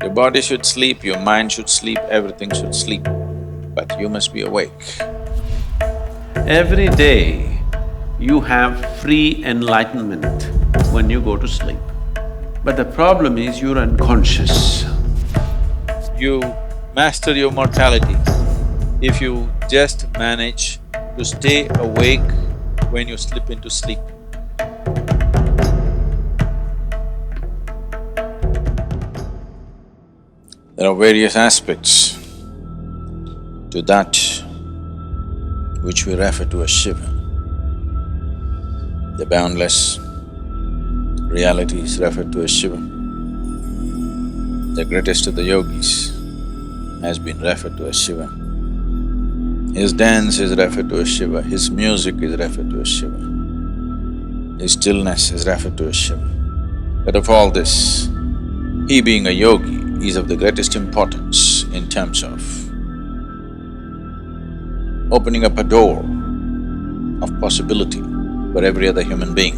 Your body should sleep, your mind should sleep, everything should sleep, but you must be awake. Every day, you have free enlightenment when you go to sleep. But the problem is you're unconscious. You master your mortality if you just manage to stay awake when you slip into sleep. There are various aspects to that which we refer to as Shiva. The boundless reality is referred to as Shiva. The greatest of the yogis has been referred to as Shiva. His dance is referred to as Shiva, his music is referred to as Shiva, his stillness is referred to as Shiva. But of all this, he being a yogi is of the greatest importance in terms of opening up a door of possibility for every other human being.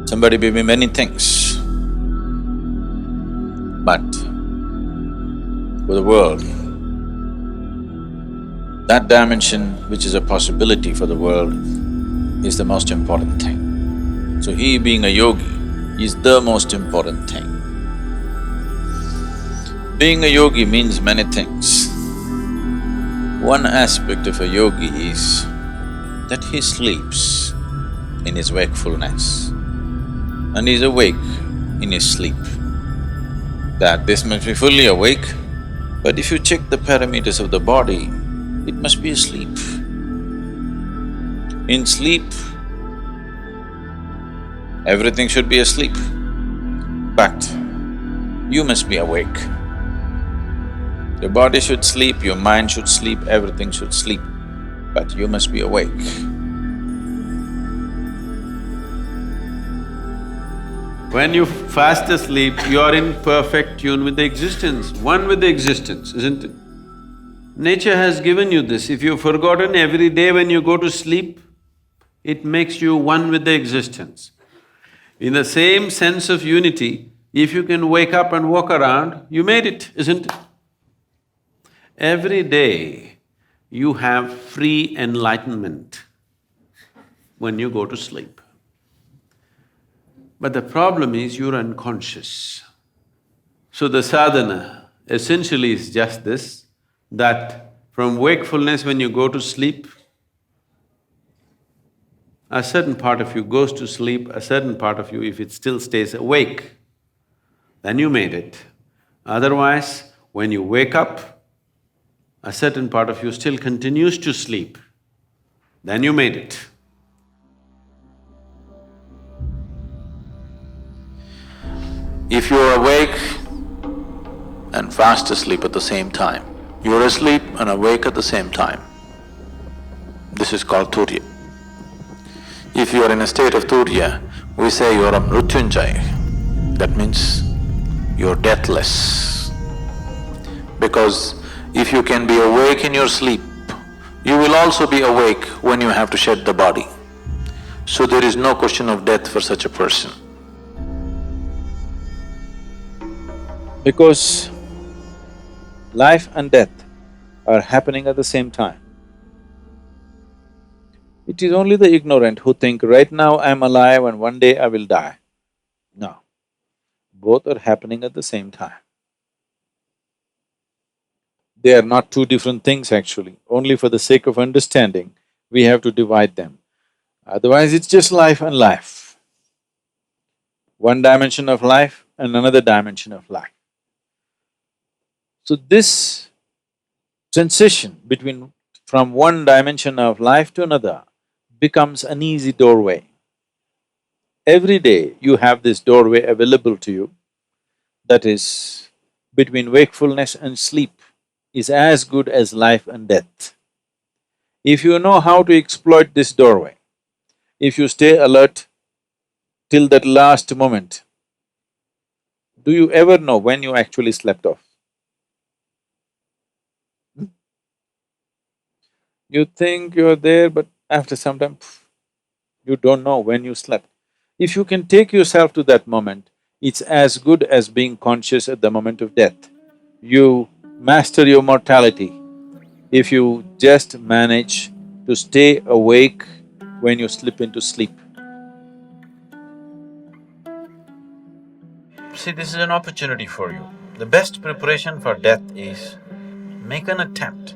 Somebody may be many things, but for the world, that dimension which is a possibility for the world is the most important thing. So he being a yogi is the most important thing. Being a yogi means many things. One aspect of a yogi is that he sleeps in his wakefulness and is awake in his sleep. That this must be fully awake, but if you check the parameters of the body, it must be asleep. In sleep, everything should be asleep, but you must be awake. Your body should sleep, your mind should sleep, everything should sleep, but you must be awake. When you fast asleep, you are in perfect tune with the existence, one with the existence, isn't it? Nature has given you this. If you've forgotten, every day when you go to sleep, it makes you one with the existence. In the same sense of unity, if you can wake up and walk around, you made it, isn't it? Every day, you have free enlightenment when you go to sleep. But the problem is you're unconscious. So the sadhana essentially is just this, that from wakefulness when you go to sleep, a certain part of you goes to sleep, a certain part of you, if it still stays awake, then you made it. Otherwise, when you wake up, a certain part of you still continues to sleep, then you made it. If you're awake and fast asleep at the same time, you're asleep and awake at the same time, this is called Turiya. If you are in a state of Turiya, we say you're a mrityunjaya. That means you're deathless. Because if you can be awake in your sleep, you will also be awake when you have to shed the body. So there is no question of death for such a person. Because life and death are happening at the same time. It is only the ignorant who think, right now I'm alive and one day I will die. No, both are happening at the same time. They are not two different things actually, only for the sake of understanding, we have to divide them. Otherwise, it's just life and life. One dimension of life and another dimension of life. So this transition from one dimension of life to another becomes an easy doorway. Every day you have this doorway available to you, that is, between wakefulness and sleep is as good as life and death. If you know how to exploit this doorway, if you stay alert till that last moment, do you ever know when you actually slept off? You think you're there, but after some time, you don't know when you slept. If you can take yourself to that moment, It's as good as being conscious at the moment of death. You master your mortality if you just manage to stay awake when you slip into sleep. See, this is an opportunity for you. The best preparation for death is make an attempt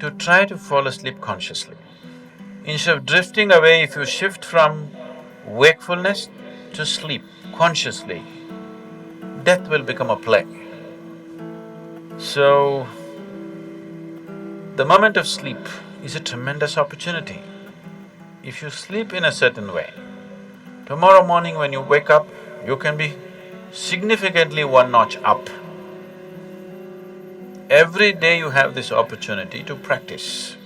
to try to fall asleep consciously. Instead of drifting away, if you shift from wakefulness to sleep consciously, death will become a play. So, the moment of sleep is a tremendous opportunity. If you sleep in a certain way, tomorrow morning when you wake up, you can be significantly one notch up. Every day you have this opportunity to practice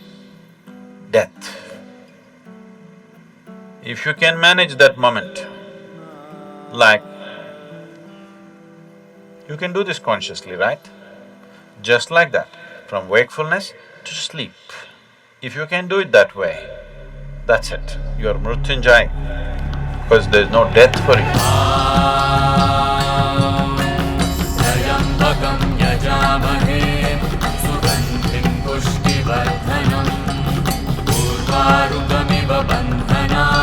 death. If you can manage that moment, like, you can do this consciously, right? Just like that, from wakefulness to sleep. If you can do it that way, that's it, you are mrityunjaya, because there's no death for you. त्र्यम्बकं यजामहे सुगन्धिं पुष्टिवर्धनम् उर्वारुकमिव बन्धनान्